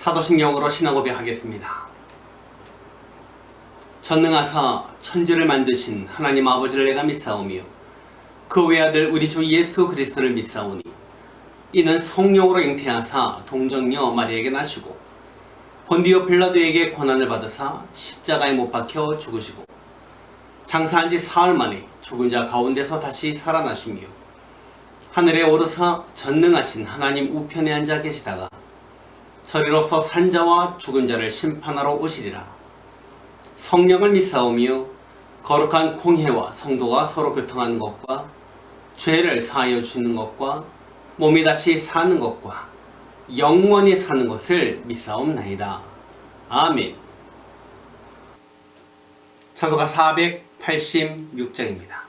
사도신경으로 신앙 고백하겠습니다. 전능하사 천지를 만드신 하나님 아버지를 내가 믿사오며 그 외아들 우리 주 예수 그리스도를 믿사오니 이는 성령으로 잉태하사 동정녀 마리아에게 나시고 본디오 빌라도에게 고난을 받으사 십자가에 못 박혀 죽으시고 장사한 지 사흘 만에 죽은 자 가운데서 다시 살아나시며 하늘에 오르사 전능하신 하나님 우편에 앉아 계시다가 저리로서 산자와 죽은 자를 심판하러 오시리라. 성령을 믿사오며 거룩한 공회와 성도가 서로 교통하는 것과 죄를 사하여 주시는 것과 몸이 다시 사는 것과 영원히 사는 것을 믿사옵나이다. 아멘. 찬송가 486장입니다.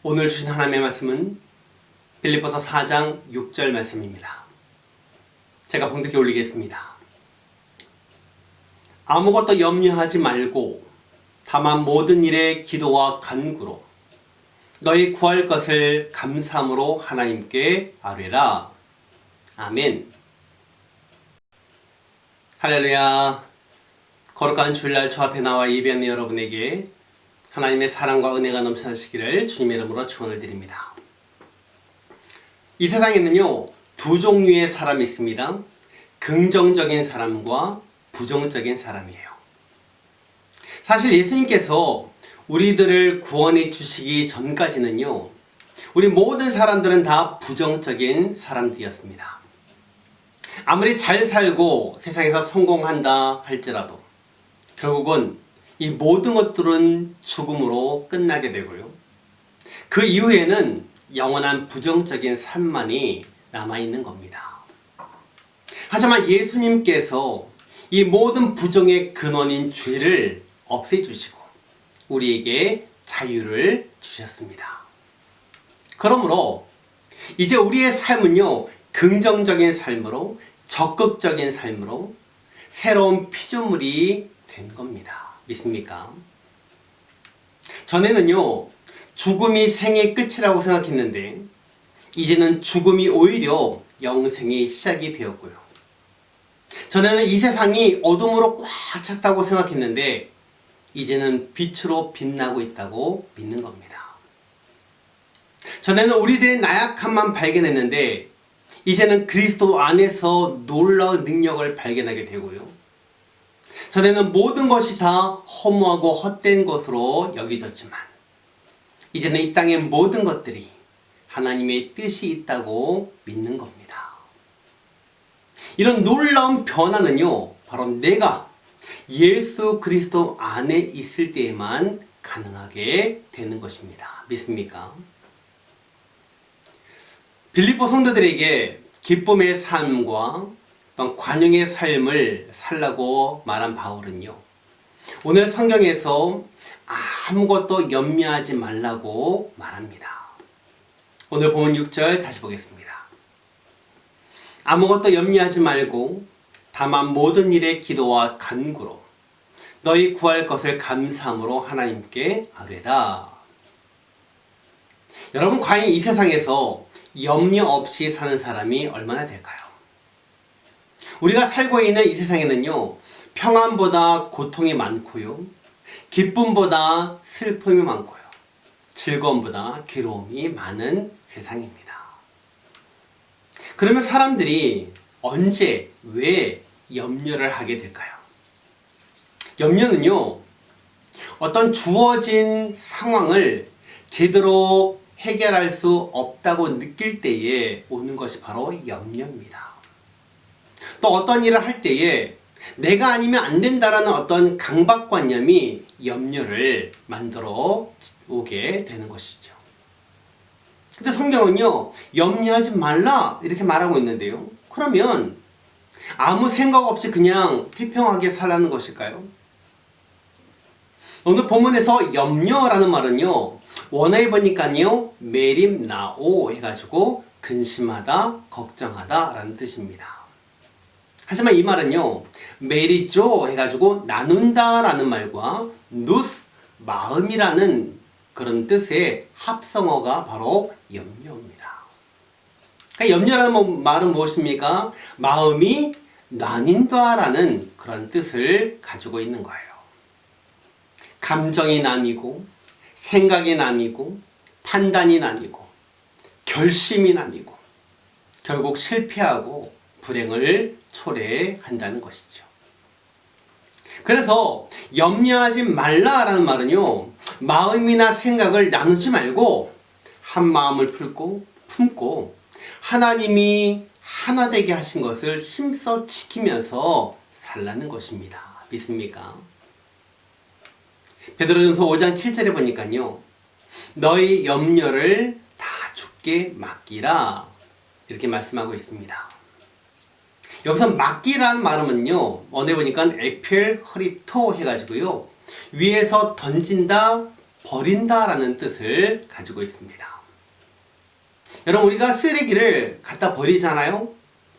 오늘 주신 하나님의 말씀은 빌립보서 4장 6절 말씀입니다. 제가 봉독해 올리겠습니다. 아무것도 염려하지 말고 다만 모든 일에 기도와 간구로 너희 구할 것을 감사함으로 하나님께 아뢰라. 아멘. 할렐루야. 거룩한 주일날 주 앞에 나와 예배하는 여러분에게 하나님의 사랑과 은혜가 넘쳐나시기를 주님의 이름으로 축원을 드립니다. 이 세상에는요, 두 종류의 사람이 있습니다. 긍정적인 사람과 부정적인 사람이에요. 사실 예수님께서 우리들을 구원해 주시기 전까지는요, 우리 모든 사람들은 다 부정적인 사람들이었습니다. 아무리 잘 살고 세상에서 성공한다 할지라도 결국은 이 모든 것들은 죽음으로 끝나게 되고요. 그 이후에는 영원한 부정적인 삶만이 남아있는 겁니다. 하지만 예수님께서 이 모든 부정의 근원인 죄를 없애주시고 우리에게 자유를 주셨습니다. 그러므로 이제 우리의 삶은요, 긍정적인 삶으로, 적극적인 삶으로 새로운 피조물이 된 겁니다. 믿습니까? 전에는요, 죽음이 생의 끝이라고 생각했는데 이제는 죽음이 오히려 영생의 시작이 되었고요. 전에는 이 세상이 어둠으로 꽉 찼다고 생각했는데 이제는 빛으로 빛나고 있다고 믿는 겁니다. 전에는 우리들의 나약함만 발견했는데 이제는 그리스도 안에서 놀라운 능력을 발견하게 되고요. 전에는 모든 것이 다 허무하고 헛된 것으로 여겨졌지만 이제는 이 땅의 모든 것들이 하나님의 뜻이 있다고 믿는 겁니다. 이런 놀라운 변화는요, 바로 내가 예수 그리스도 안에 있을 때에만 가능하게 되는 것입니다. 믿습니까? 빌립보 성도들에게 기쁨의 삶과 어떤 관용의 삶을 살라고 말한 바울은요, 오늘 성경에서 아무것도 염려하지 말라고 말합니다. 오늘 본문 6절 다시 보겠습니다. 아무것도 염려하지 말고 다만 모든 일에 기도와 간구로 너희 구할 것을 감사함으로 하나님께 아뢰라. 여러분, 과연 이 세상에서 염려 없이 사는 사람이 얼마나 될까요? 우리가 살고 있는 이 세상에는요, 평안보다 고통이 많고요, 기쁨보다 슬픔이 많고요, 즐거움보다 괴로움이 많은 세상입니다. 그러면 사람들이 언제, 왜 염려를 하게 될까요? 염려는요, 어떤 주어진 상황을 제대로 해결할 수 없다고 느낄 때에 오는 것이 바로 염려입니다. 또 어떤 일을 할 때에 내가 아니면 안 된다라는 어떤 강박관념이 염려를 만들어 오게 되는 것이죠. 근데 성경은요, 염려하지 말라 이렇게 말하고 있는데요, 그러면 아무 생각 없이 그냥 태평하게 살라는 것일까요? 오늘 본문에서 염려라는 말은요, 원어에 보니까요, 메림나오 해가지고 근심하다, 걱정하다 라는 뜻입니다. 하지만 이 말은요, 메리조 해가지고 나눈다 라는 말과 누스, 마음이라는 그런 뜻의 합성어가 바로 염려입니다. 그러니까 염려라는 말은 무엇입니까? 마음이 나뉜다 라는 그런 뜻을 가지고 있는 거예요. 감정이 나뉘고, 생각이 나뉘고, 판단이 나뉘고, 결심이 나뉘고, 결국 실패하고 불행을 초래한다는 것이죠. 그래서 염려하지 말라라는 말은요, 마음이나 생각을 나누지 말고 한 마음을 품고 하나님이 하나 되게 하신 것을 힘써 지키면서 살라는 것입니다. 믿습니까? 베드로전서 5장 7절에 보니까요, 너희 염려를 다 주께 맡기라 이렇게 말씀하고 있습니다. 여기서 맡기라는 말은요, 언어에 보니까 에펠 허립토 해가지고요, 위에서 던진다, 버린다 라는 뜻을 가지고 있습니다. 여러분, 우리가 쓰레기를 갖다 버리잖아요?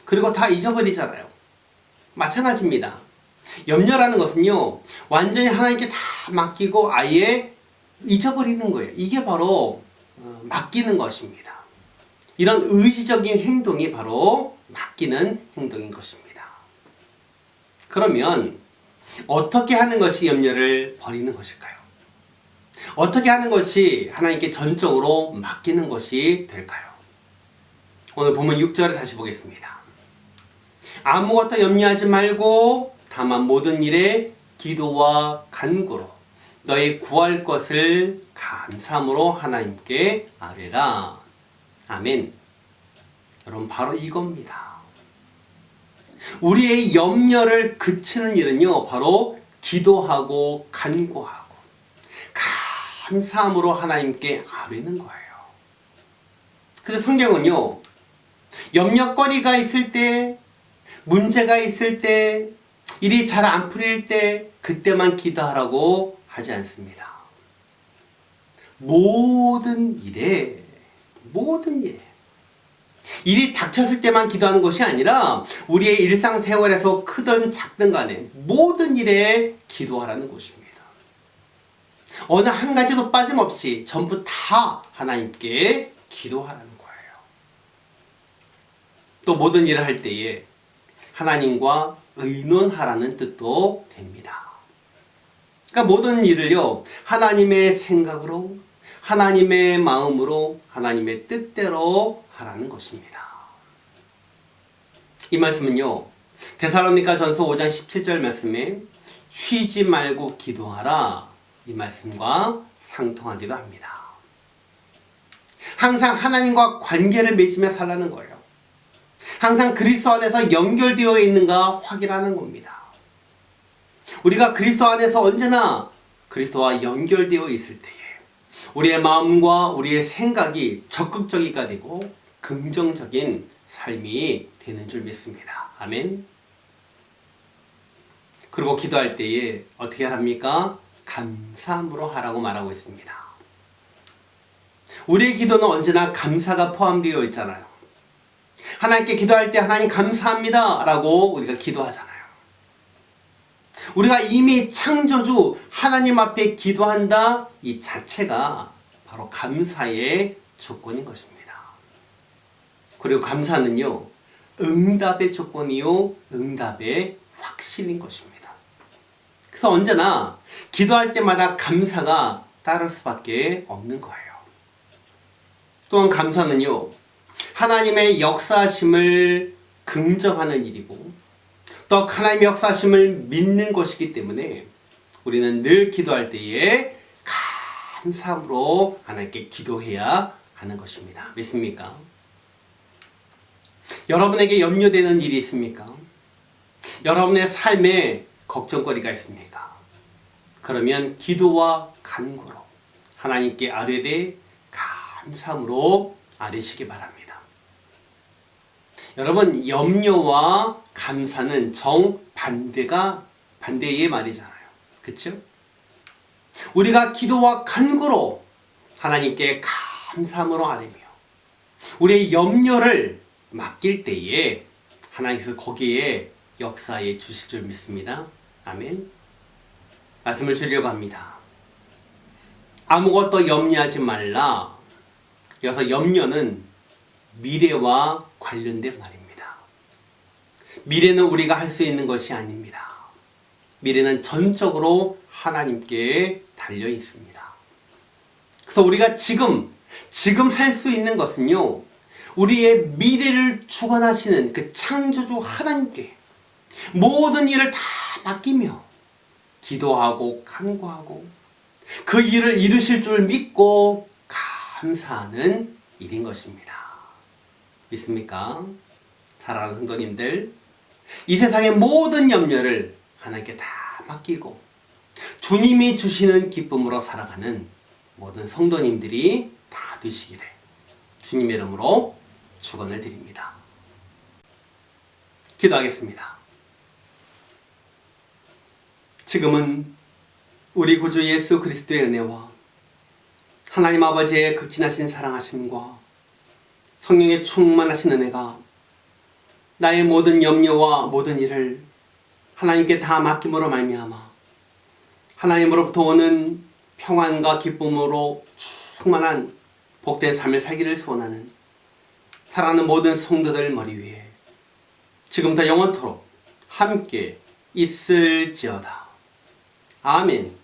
그리고 다 잊어버리잖아요. 마찬가지입니다. 염려라는 것은요, 완전히 하나님께 다 맡기고 아예 잊어버리는 거예요. 이게 바로 맡기는 것입니다. 이런 의지적인 행동이 바로 맡기는 행동인 것입니다. 그러면 어떻게 하는 것이 염려를 버리는 것일까요? 어떻게 하는 것이 하나님께 전적으로 맡기는 것이 될까요? 오늘 본문 6절을 다시 보겠습니다. 아무것도 염려하지 말고 다만 모든 일에 기도와 간구로 너희 구할 것을 감사함으로 하나님께 아뢰라. 아멘. 여러분, 바로 이겁니다. 우리의 염려를 그치는 일은요, 바로 기도하고 간구하고 감사함으로 하나님께 아뢰는 거예요. 그래서 성경은요, 염려거리가 있을 때, 문제가 있을 때, 일이 잘 안 풀릴 때, 그때만 기도하라고 하지 않습니다. 모든 일에 일이 닥쳤을 때만 기도하는 것이 아니라 우리의 일상생활에서 크든 작든 간에 모든 일에 기도하라는 것입니다. 어느 한 가지도 빠짐없이 전부 다 하나님께 기도하라는 거예요. 또 모든 일을 할 때에 하나님과 의논하라는 뜻도 됩니다. 그러니까 모든 일을요, 하나님의 생각으로, 하나님의 마음으로, 하나님의 뜻대로 하라는 것입니다. 이 말씀은요, 데살로니가 전서 5장 17절 말씀에 쉬지 말고 기도하라, 이 말씀과 상통하기도 합니다. 항상 하나님과 관계를 맺으며 살라는 거예요. 항상 그리스도 안에서 연결되어 있는가 확인하는 겁니다. 우리가 그리스도 안에서 언제나 그리스도와 연결되어 있을 때에 우리의 마음과 우리의 생각이 적극적이가 되고 긍정적인 삶이 되는 줄 믿습니다. 아멘. 그리고 기도할 때에 어떻게 합니까? 감사함으로 하라고 말하고 있습니다. 우리의 기도는 언제나 감사가 포함되어 있잖아요. 하나님께 기도할 때 하나님 감사합니다 라고 우리가 기도하잖아요. 우리가 이미 창조주 하나님 앞에 기도한다, 이 자체가 바로 감사의 조건인 것입니다. 그리고 감사는요, 응답의 조건이요, 응답의 확신인 것입니다. 그래서 언제나 기도할 때마다 감사가 따를 수밖에 없는 거예요. 또한 감사는요, 하나님의 역사하심을 긍정하는 일이고 또 하나님의 역사하심을 믿는 것이기 때문에 우리는 늘 기도할 때에 감사함으로 하나님께 기도해야 하는 것입니다. 믿습니까? 여러분에게 염려되는 일이 있습니까? 여러분의 삶에 걱정거리가 있습니까? 그러면 기도와 간구로 하나님께 아뢰되 감사함으로 아뢰시기 바랍니다. 여러분, 염려와 감사는 반대의 말이잖아요. 그렇죠? 우리가 기도와 간구로 하나님께 감사함으로 아뢰며 우리의 염려를 맡길 때에 하나님께서 거기에 역사해 주실 줄 믿습니다. 아멘. 말씀을 드리려고 합니다. 아무것도 염려하지 말라. 여기서 염려는 미래와 관련된 말입니다. 미래는 우리가 할 수 있는 것이 아닙니다. 미래는 전적으로 하나님께 달려 있습니다. 그래서 우리가 지금 할 수 있는 것은요, 우리의 미래를 주관하시는 그 창조주 하나님께 모든 일을 다 맡기며 기도하고 간구하고 그 일을 이루실 줄 믿고 감사하는 일인 것입니다. 믿습니까? 사랑하는 성도님들, 이 세상의 모든 염려를 하나님께 다 맡기고 주님이 주시는 기쁨으로 살아가는 모든 성도님들이 다 되시기를 주님의 이름으로 축원을 드립니다. 기도하겠습니다. 지금은 우리 구주 예수 그리스도의 은혜와 하나님 아버지의 극진하신 사랑하심과 성령의 충만하신 은혜가 나의 모든 염려와 모든 일을 하나님께 다 맡김으로 말미암아 하나님으로부터 오는 평안과 기쁨으로 충만한 복된 삶을 살기를 소원하는 사랑하는 모든 성도들 머리 위에 지금부터 영원토록 함께 있을지어다. 아멘.